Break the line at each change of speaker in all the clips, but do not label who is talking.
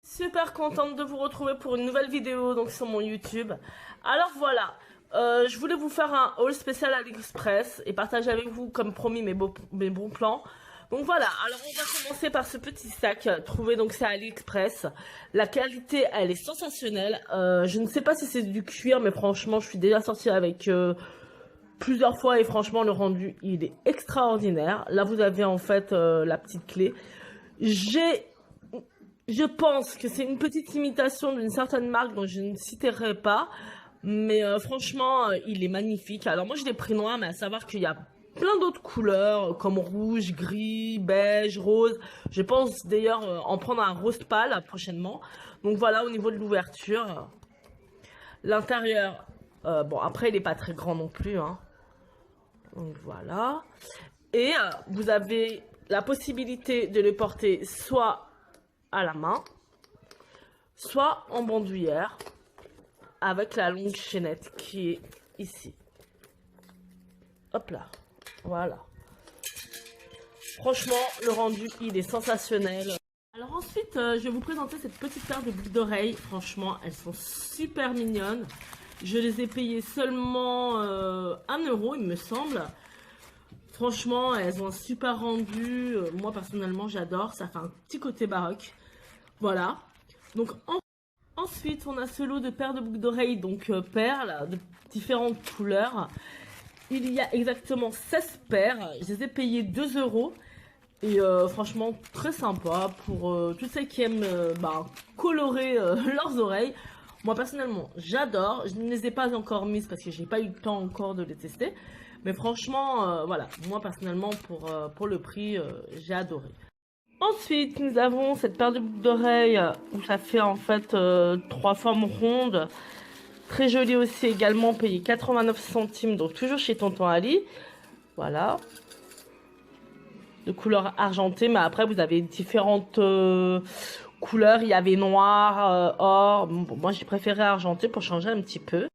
Super contente de vous retrouver pour une nouvelle vidéo donc sur mon YouTube. Alors voilà, je voulais vous faire un haul spécial AliExpress et partager avec vous comme promis mes bons plans. Donc voilà, alors on va commencer par ce petit sac trouvé donc c'est AliExpress. La qualité elle est sensationnelle. Je ne sais pas si c'est du cuir mais franchement je suis déjà sortie avec plusieurs fois et franchement le rendu il est extraordinaire. Là vous avez en fait la petite clé. Je pense que c'est une petite imitation d'une certaine marque dont je ne citerai pas. Mais franchement il est magnifique. Alors moi je l'ai pris noir mais à savoir qu'il y a plein d'autres couleurs comme rouge, gris, beige, rose. Je pense d'ailleurs en prendre un rose pâle prochainement. Donc voilà au niveau de l'ouverture. L'intérieur, bon après il n'est pas très grand non plus. Hein. Donc voilà. Et vous avez la possibilité de le porter soit à la main, soit en bandoulière. Avec la longue chaînette qui est ici. Hop là. Voilà. Franchement, le rendu, il est sensationnel. Alors ensuite, je vais vous présenter cette petite paire de boucles d'oreilles. Franchement, elles sont super mignonnes. Je les ai payées seulement 1 €, il me semble. Franchement, elles ont un super rendu. Moi, personnellement, j'adore. Ça fait un petit côté baroque. Voilà. Donc, ensuite, on a ce lot de paires de boucles d'oreilles, donc perles, de différentes couleurs. Il y a exactement 16 paires. Je les ai payées 2 €. Et franchement, très sympa pour tous ceux qui aiment colorer leurs oreilles. Moi, personnellement, j'adore. Je ne les ai pas encore mises parce que j'ai pas eu le temps encore de les tester. Mais franchement, voilà. Moi, personnellement, pour le prix, j'ai adoré. Ensuite, nous avons cette paire de boucles d'oreilles où ça fait en fait 3 formes rondes. Très jolie aussi également, payé 89 centimes, donc toujours chez Tonton Ali. Voilà. De couleur argentée, mais après vous avez différentes couleurs. Il y avait noir, or. Bon, moi j'ai préféré argenté pour changer un petit peu.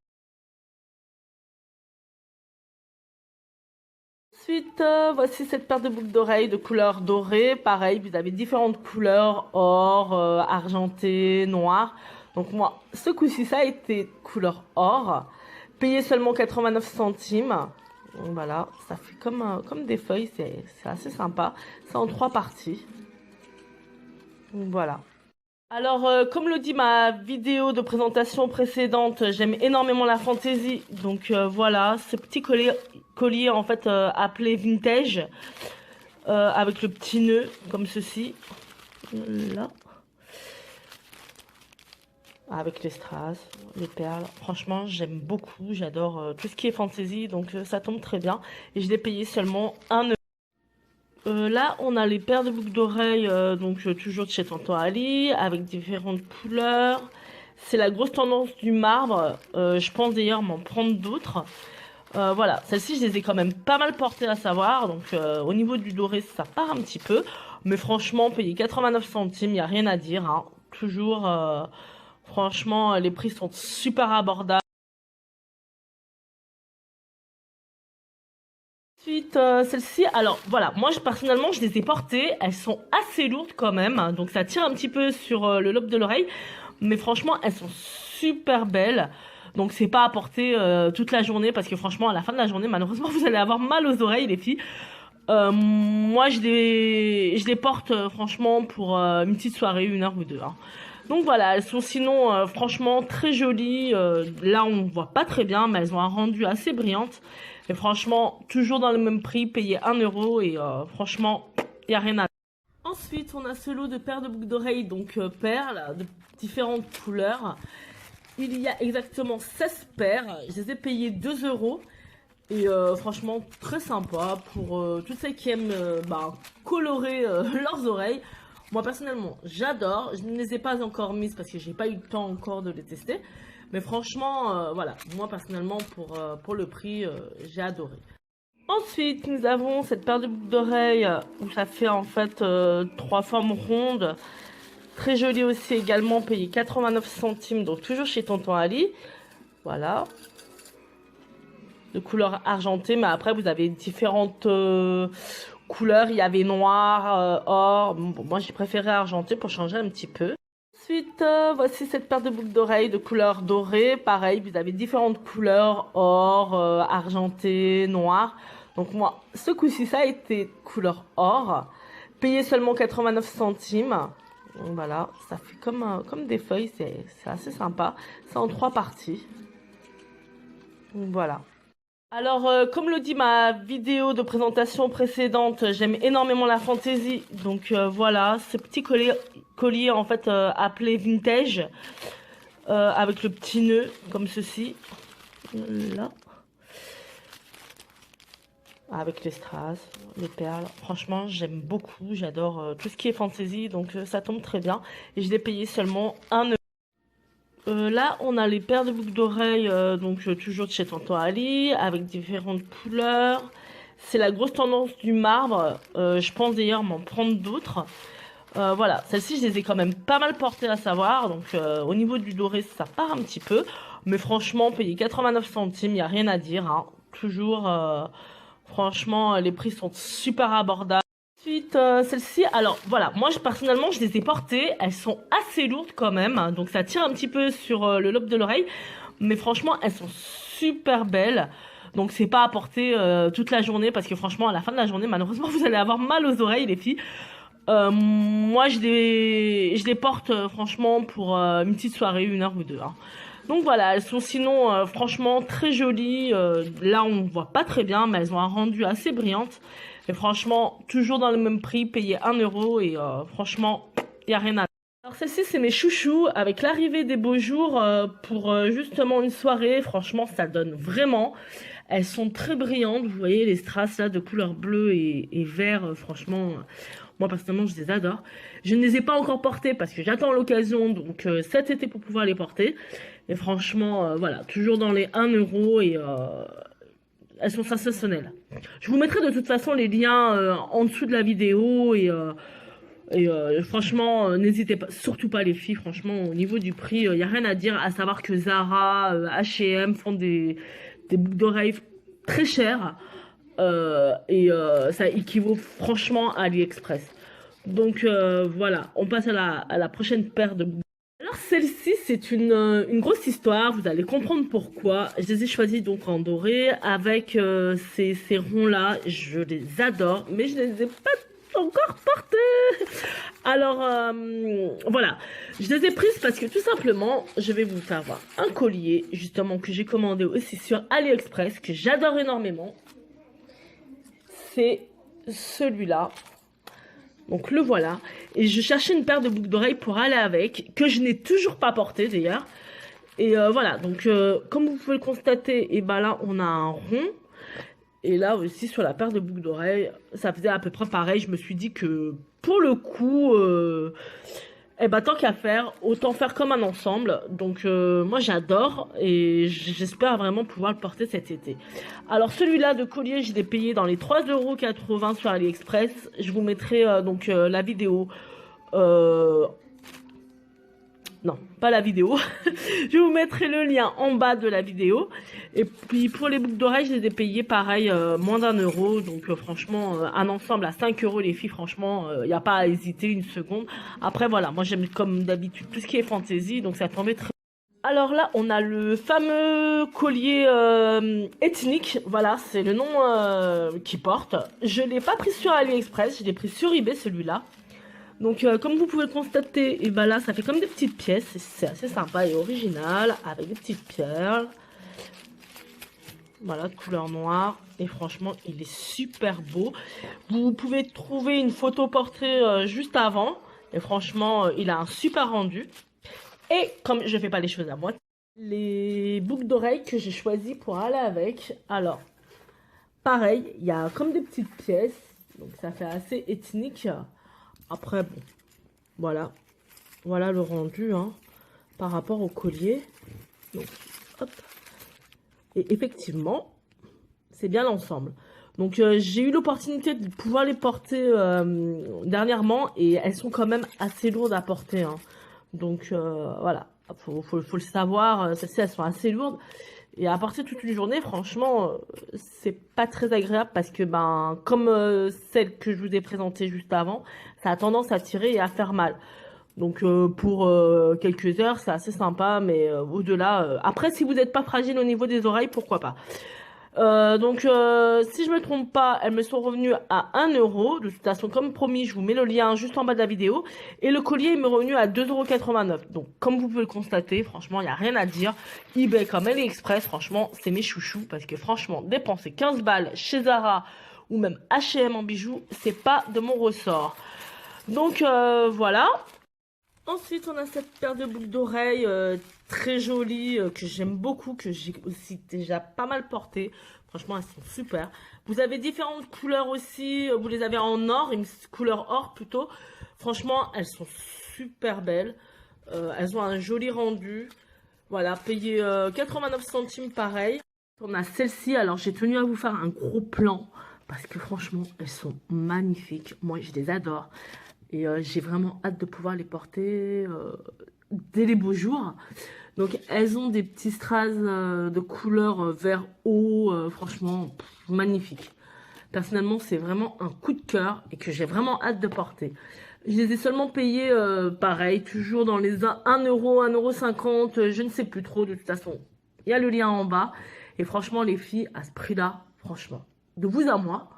Ensuite, voici cette paire de boucles d'oreilles de couleur dorée. Pareil, vous avez différentes couleurs, or, argenté, noir. Donc moi, ce coup-ci, ça a été couleur or. Payé seulement 89 centimes. Donc voilà, ça fait comme des feuilles, c'est assez sympa. C'est en 3 parties. Donc voilà. Alors, comme le dit ma vidéo de présentation précédente, j'aime énormément la fantaisie. Donc voilà, ce petit collier en fait appelé vintage. Avec le petit nœud, comme ceci. Là. Avec les strass, les perles. Franchement, j'aime beaucoup. J'adore tout ce qui est fantaisie. Donc, ça tombe très bien. Et je l'ai payé seulement 1 €. Là, on a les paires de boucles d'oreilles. Donc, toujours de chez Tonton Ali. Avec différentes couleurs. C'est la grosse tendance du marbre. Je pense d'ailleurs m'en prendre d'autres. Voilà. Celles-ci, je les ai quand même pas mal portées à savoir. Donc, au niveau du doré, ça part un petit peu. Mais franchement, payer 89 centimes, il n'y a rien à dire. Hein. Toujours... franchement, les prix sont super abordables. Ensuite, celle-ci, alors voilà, moi personnellement je les ai portées, elles sont assez lourdes quand même, hein, donc ça tire un petit peu sur le lobe de l'oreille, mais franchement elles sont super belles. Donc c'est pas à porter toute la journée parce que franchement à la fin de la journée malheureusement vous allez avoir mal aux oreilles les filles. Moi je les porte franchement pour une petite soirée, 1 heure ou 2. Hein. Donc voilà, elles sont sinon franchement très jolies. Là on voit pas très bien, mais elles ont un rendu assez brillante. Et franchement, toujours dans le même prix, payé 1 € et franchement, il n'y a rien à dire. Ensuite, on a ce lot de paires de boucles d'oreilles, donc perles, de différentes couleurs. Il y a exactement 16 paires. Je les ai payées 2 €. Et franchement, très sympa pour tous ceux qui aiment colorer leurs oreilles. Moi personnellement j'adore, je ne les ai pas encore mises parce que j'ai pas eu le temps encore de les tester. Mais franchement voilà, moi personnellement pour le prix j'ai adoré. Ensuite nous avons cette paire de boucles d'oreilles où ça fait en fait 3 formes rondes. Très joli aussi également, payé 89 centimes, donc toujours chez Tonton Ali. Voilà. De couleur argentée, mais après vous avez différentes couleurs. Il y avait noir, or. Bon, moi j'ai préféré argenté pour changer un petit peu. Ensuite, voici cette paire de boucles d'oreilles de couleur dorée. Pareil, vous avez différentes couleurs, or, argenté, noir. Donc moi, ce coup-ci, ça a été couleur or. Payé seulement 89 centimes. Donc voilà, ça fait comme des feuilles, c'est assez sympa. C'est en 3 parties. Donc voilà. Alors, comme le dit ma vidéo de présentation précédente, j'aime énormément la fantaisie. Donc voilà, ce petit collier en fait appelé vintage, avec le petit nœud comme ceci. Là. Avec les strass, les perles. Franchement, j'aime beaucoup. J'adore tout ce qui est fantaisie. Donc ça tombe très bien. Et je l'ai payé seulement 1 euro. Là, on a les paires de boucles d'oreilles, toujours de chez Tonton Ali, avec différentes couleurs. C'est la grosse tendance du marbre. Je pense d'ailleurs m'en prendre d'autres. Voilà, celles-ci, je les ai quand même pas mal portées à savoir. Donc, au niveau du doré, ça part un petit peu. Mais franchement, payer 89 centimes, il n'y a rien à dire. Hein. Toujours, franchement, les prix sont super abordables. Ensuite, celles-ci, alors voilà, moi personnellement je les ai portées, elles sont assez lourdes quand même, hein, donc ça tire un petit peu sur le lobe de l'oreille, mais franchement elles sont super belles, donc c'est pas à porter toute la journée, parce que franchement à la fin de la journée malheureusement vous allez avoir mal aux oreilles les filles. Moi je les porte franchement pour une petite soirée, 1 heure ou 2. Hein. Donc voilà, elles sont sinon franchement très jolies, là on voit pas très bien, mais elles ont un rendu assez brillante. Et franchement, toujours dans le même prix, payé 1 euro et franchement, il n'y a rien à dire. Alors celle-ci, c'est mes chouchous avec l'arrivée des beaux jours pour justement une soirée. Franchement, ça donne vraiment. Elles sont très brillantes. Vous voyez les strass là de couleur bleue et vert. Franchement, moi personnellement, je les adore. Je ne les ai pas encore portées parce que j'attends l'occasion donc cet été pour pouvoir les porter. Et franchement, voilà, toujours dans les 1 euro et... elles sont sensationnelles. Je vous mettrai de toute façon les liens en dessous de la vidéo et franchement, n'hésitez pas, surtout pas les filles, franchement, au niveau du prix, il n'y a rien à dire, à savoir que Zara, H&M font des boucles d'oreilles très chères ça équivaut franchement à AliExpress. Donc voilà, on passe à la prochaine paire de boucles. Alors celle-ci c'est une grosse histoire, vous allez comprendre pourquoi. Je les ai choisis donc en doré avec ces ronds là, je les adore mais je les ai pas encore portés. Alors voilà, je les ai prises parce que tout simplement je vais vous faire voir un collier justement que j'ai commandé aussi sur AliExpress que j'adore énormément. C'est celui-là. Donc le voilà. Et je cherchais une paire de boucles d'oreilles pour aller avec, que je n'ai toujours pas porté d'ailleurs. Et voilà, donc comme vous pouvez le constater, et ben là on a un rond. Et là aussi sur la paire de boucles d'oreilles, ça faisait à peu près pareil. Je me suis dit que pour le coup, et bah tant qu'à faire, autant faire comme un ensemble. Donc moi j'adore et j'espère vraiment pouvoir le porter cet été. Alors celui-là de collier, je l'ai payé dans les 3,80 € sur AliExpress. Je vous mettrai la vidéo. Non, pas la vidéo. Je vous mettrai le lien en bas de la vidéo. Et puis pour les boucles d'oreilles, je les ai payées pareil, moins d'1 euro. Donc franchement, un ensemble à 5 € les filles, franchement, il n'y a pas à hésiter une seconde. Après voilà, moi j'aime comme d'habitude tout ce qui est fantaisie, donc ça tombait très... Alors là, on a le fameux collier ethnique. Voilà, c'est le nom qu'il porte. Je ne l'ai pas pris sur AliExpress, je l'ai pris sur eBay celui-là. Donc comme vous pouvez le constater, et ben là ça fait comme des petites pièces, c'est assez sympa et original, avec des petites perles. Voilà, de couleur noire, et franchement il est super beau. Vous pouvez trouver une photo portrait juste avant, et franchement il a un super rendu. Et comme je fais pas les choses à moi, les boucles d'oreilles que j'ai choisies pour aller avec, alors pareil, il y a comme des petites pièces, donc ça fait assez ethnique. Après, bon, voilà le rendu hein, par rapport au collier. Donc, hop. Et effectivement, c'est bien l'ensemble. Donc j'ai eu l'opportunité de pouvoir les porter dernièrement et elles sont quand même assez lourdes à porter, hein. Donc voilà, faut le savoir, celles-ci elles sont assez lourdes. Et à porter toute une journée, franchement, c'est pas très agréable parce que, ben, comme celle que je vous ai présentée juste avant, ça a tendance à tirer et à faire mal. Donc, pour quelques heures, c'est assez sympa, mais au-delà. Après, si vous n'êtes pas fragile au niveau des oreilles, pourquoi pas. Donc, si je me trompe pas, elles me sont revenues à 1 €. De toute façon, comme promis, je vous mets le lien juste en bas de la vidéo. Et le collier, il m'est revenu à 2,89 €. Donc, comme vous pouvez le constater, franchement, il n'y a rien à dire. eBay comme AliExpress, franchement, c'est mes chouchous. Parce que franchement, dépenser 15 balles chez Zara ou même H&M en bijoux, c'est pas de mon ressort. Donc, voilà. Ensuite, on a cette paire de boucles d'oreilles très jolies que j'aime beaucoup, que j'ai aussi déjà pas mal portées. Franchement, elles sont super. Vous avez différentes couleurs aussi. Vous les avez en or, une couleur or plutôt. Franchement, elles sont super belles. Elles ont un joli rendu. Voilà, payé 89 centimes pareil. On a celle-ci. Alors, j'ai tenu à vous faire un gros plan parce que franchement, elles sont magnifiques. Moi, je les adore. Et j'ai vraiment hâte de pouvoir les porter dès les beaux jours. Donc elles ont des petits strass de couleur vert eau, franchement magnifique. Personnellement c'est vraiment un coup de cœur et que j'ai vraiment hâte de porter. Je les ai seulement payés pareil, toujours dans les 1 €, 1,50 €, je ne sais plus trop de toute façon. Il y a le lien en bas. Et franchement les filles, à ce prix-là, franchement, de vous à moi,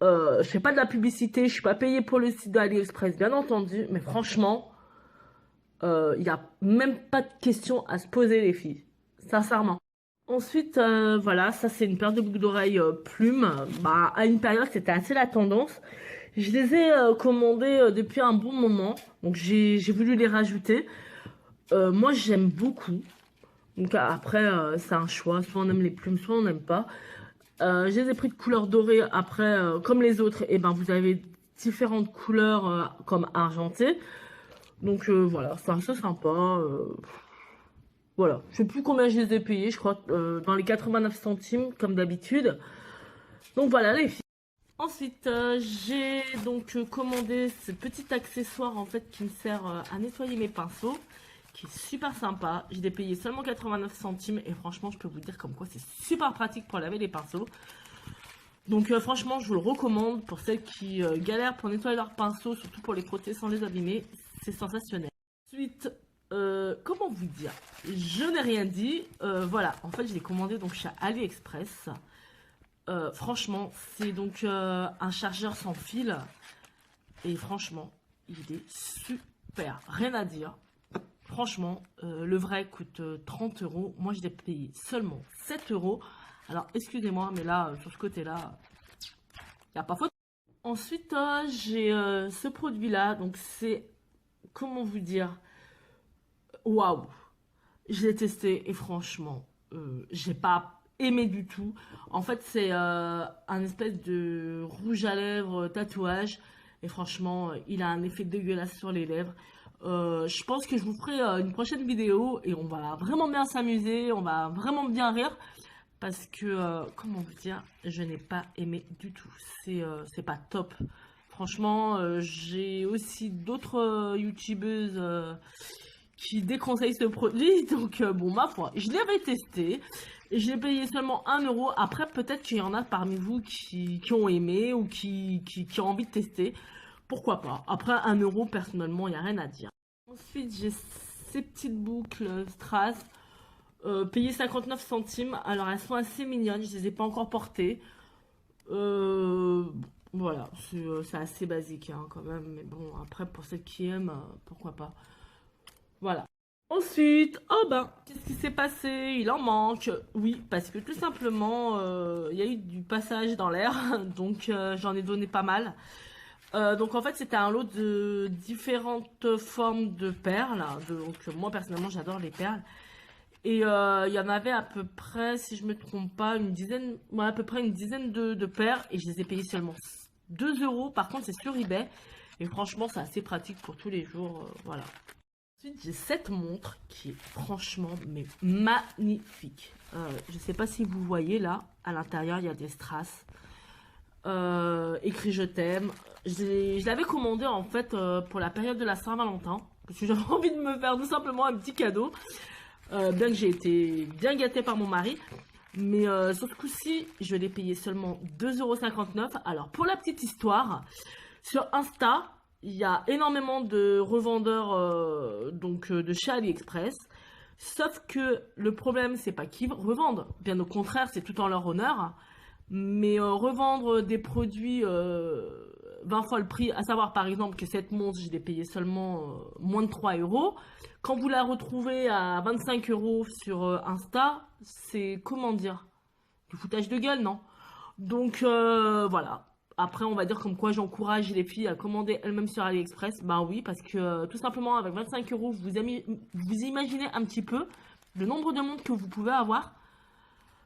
je fais pas de la publicité, je suis pas payée pour le site d'AliExpress, bien entendu, mais franchement, il n'y a même pas de question à se poser, les filles, sincèrement. Ensuite, voilà, ça c'est une paire de boucles d'oreilles plumes. Bah, à une période, c'était assez la tendance. Je les ai commandées depuis un bon moment, donc j'ai voulu les rajouter. Moi, j'aime beaucoup. Donc après, c'est un choix, soit on aime les plumes, soit on n'aime pas. Je les ai pris de couleur dorée. Après, comme les autres, et ben vous avez différentes couleurs comme argenté. Donc voilà, c'est assez sympa. Voilà, je sais plus combien je les ai payés, je crois dans les 89 centimes comme d'habitude. Donc voilà les filles. Ensuite, j'ai donc commandé ce petit accessoire en fait qui me sert à nettoyer mes pinceaux, qui est super sympa. Je l'ai payé seulement 89 centimes et franchement, je peux vous dire comme quoi c'est super pratique pour laver les pinceaux. Donc franchement, je vous le recommande pour celles qui galèrent pour nettoyer leurs pinceaux, surtout pour les frotter sans les abîmer. C'est sensationnel. Ensuite, comment vous dire? Je n'ai rien dit. Voilà, en fait, je l'ai commandé donc chez AliExpress. Franchement, c'est donc un chargeur sans fil. Et franchement, il est super. Rien à dire. Franchement, le vrai coûte 30 €. Moi, je l'ai payé seulement 7 €. Alors, excusez-moi, mais là, sur ce côté-là, il n'y a pas faute. Ensuite, j'ai ce produit-là. Donc, c'est, comment vous dire? Waouh! Je l'ai testé et franchement, j'ai pas aimé du tout. En fait, c'est un espèce de rouge à lèvres tatouage. Et franchement, il a un effet dégueulasse sur les lèvres. Je pense que je vous ferai une prochaine vidéo et on va vraiment bien s'amuser, on va vraiment bien rire. Parce que, comment vous dire, je n'ai pas aimé du tout. C'est pas top. Franchement, j'ai aussi d'autres youtubeuses qui déconseillent ce produit. Donc, bon, ma foi, je l'avais testé. Et je l'ai payé seulement 1 €. Après, peut-être qu'il y en a parmi vous qui ont aimé ou qui ont envie de tester. Pourquoi pas. Après, 1 €, personnellement, il n'y a rien à dire. Ensuite, j'ai ces petites boucles strass. Payé 59 centimes. Alors, elles sont assez mignonnes. Je les ai pas encore portées. Voilà, c'est assez basique hein, quand même. Mais bon, après, pour celles qui aiment, pourquoi pas. Voilà. Ensuite, oh ben, qu'est-ce qui s'est passé? Il en manque. Oui, parce que tout simplement, il y a eu du passage dans l'air. Donc, j'en ai donné pas mal. Donc, en fait, c'était un lot de différentes formes de perles. Donc, moi, personnellement, j'adore les perles. Et il y en avait à peu près, si je me trompe pas, une dizaine, ouais, à peu près une dizaine de paires. Et je les ai payées seulement 2 €. Par contre, c'est sur eBay. Et franchement, c'est assez pratique pour tous les jours. Voilà. Ensuite, j'ai cette montre qui est franchement, mais magnifique. Je ne sais pas si vous voyez là, à l'intérieur, il y a des strass. écrit je t'aime. Je l'avais commandé en fait pour la période de la Saint-Valentin. Parce que j'avais envie de me faire tout simplement un petit cadeau. Bien que j'ai été bien gâtée par mon mari. Mais sur ce coup-ci, je l'ai payé seulement 2,59 €. Alors pour la petite histoire, sur Insta, il y a énormément de revendeurs de chez AliExpress. Sauf que le problème, c'est pas qu'ils revendent. Bien au contraire, c'est tout en leur honneur. Mais revendre des produits 20 fois le prix, à savoir par exemple que cette montre, je l'ai payée seulement moins de 3 €. Quand vous la retrouvez à 25 € sur Insta, c'est comment dire? Du foutage de gueule, non? Donc voilà. Après, on va dire comme quoi j'encourage les filles à commander elles-mêmes sur AliExpress. Ben oui, parce que tout simplement avec 25 €, vous imaginez un petit peu le nombre de montres que vous pouvez avoir.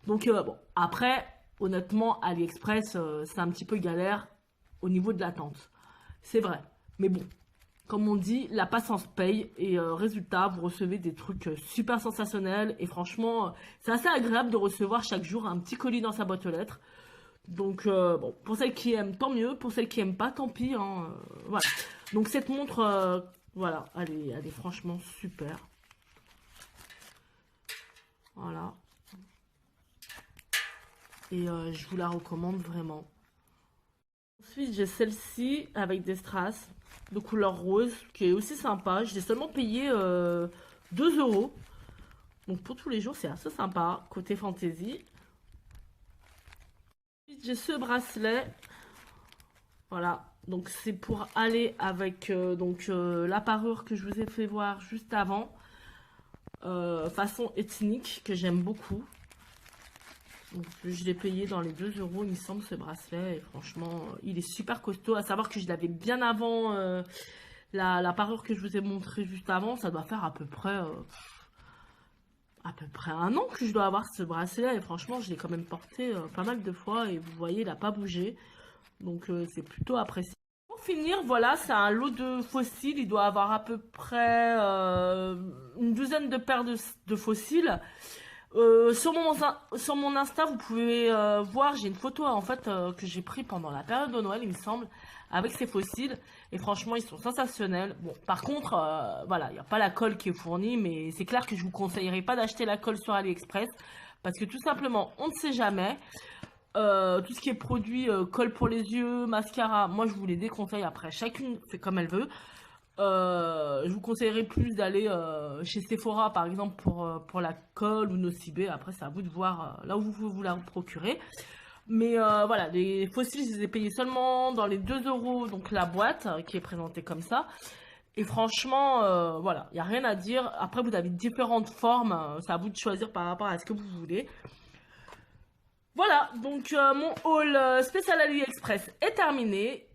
Donc bon, après, honnêtement, AliExpress, c'est un petit peu galère au niveau de l'attente. C'est vrai. Mais bon, comme on dit, la patience paye. Et résultat, vous recevez des trucs super sensationnels. Et franchement, c'est assez agréable de recevoir chaque jour un petit colis dans sa boîte aux lettres. Donc, bon, pour celles qui aiment, tant mieux. Pour celles qui aiment pas, tant pis. Hein, voilà. Donc, cette montre, voilà, elle est franchement super. Voilà. Et je vous la recommande vraiment. Ensuite, j'ai celle-ci avec des strass de couleur rose, qui est aussi sympa. Je l'ai seulement payé 2 €. Donc, pour tous les jours, c'est assez sympa. Côté fantaisie. J'ai ce bracelet, voilà, donc c'est pour aller avec la parure que je vous ai fait voir juste avant, façon ethnique, que j'aime beaucoup. Donc, je l'ai payé dans les 2 €, il me semble, ce bracelet, et franchement, il est super costaud, à savoir que je l'avais bien avant la parure que je vous ai montré juste avant. Ça doit faire à peu près 1 an que je dois avoir ce bracelet, et franchement je l'ai quand même porté pas mal de fois, et vous voyez, il n'a pas bougé, donc c'est plutôt apprécié. Pour finir, voilà, c'est un lot de fossiles. Il doit avoir à peu près une douzaine de paires de fossiles. Sur mon Insta, vous pouvez voir, j'ai une photo en fait que j'ai pris pendant la période de Noël, il me semble, avec ces fossiles, et franchement ils sont sensationnels. Bon, par contre, voilà, il n'y a pas la colle qui est fournie, mais c'est clair que je vous conseillerais pas d'acheter la colle sur AliExpress, parce que tout simplement, on ne sait jamais. Tout ce qui est produit, colle pour les yeux, mascara, moi je vous les déconseille. Après, chacune fait comme elle veut. Je vous conseillerais plus d'aller chez Sephora par exemple pour la colle, ou Nocibé. Après, c'est à vous de voir là où vous la procurez. Mais voilà, les fossiles, je les ai payés seulement dans les 2 €, donc la boîte qui est présentée comme ça. Et franchement, voilà, il n'y a rien à dire. Après, vous avez différentes formes, c'est à vous de choisir par rapport à ce que vous voulez. Voilà, donc mon haul spécial AliExpress est terminé.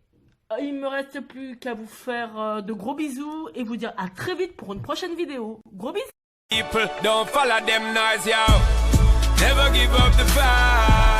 Il me reste plus qu'à vous faire de gros bisous et vous dire à très vite pour une prochaine vidéo. Gros bisous!
People don't follow them noise, yo. Never give up the fight.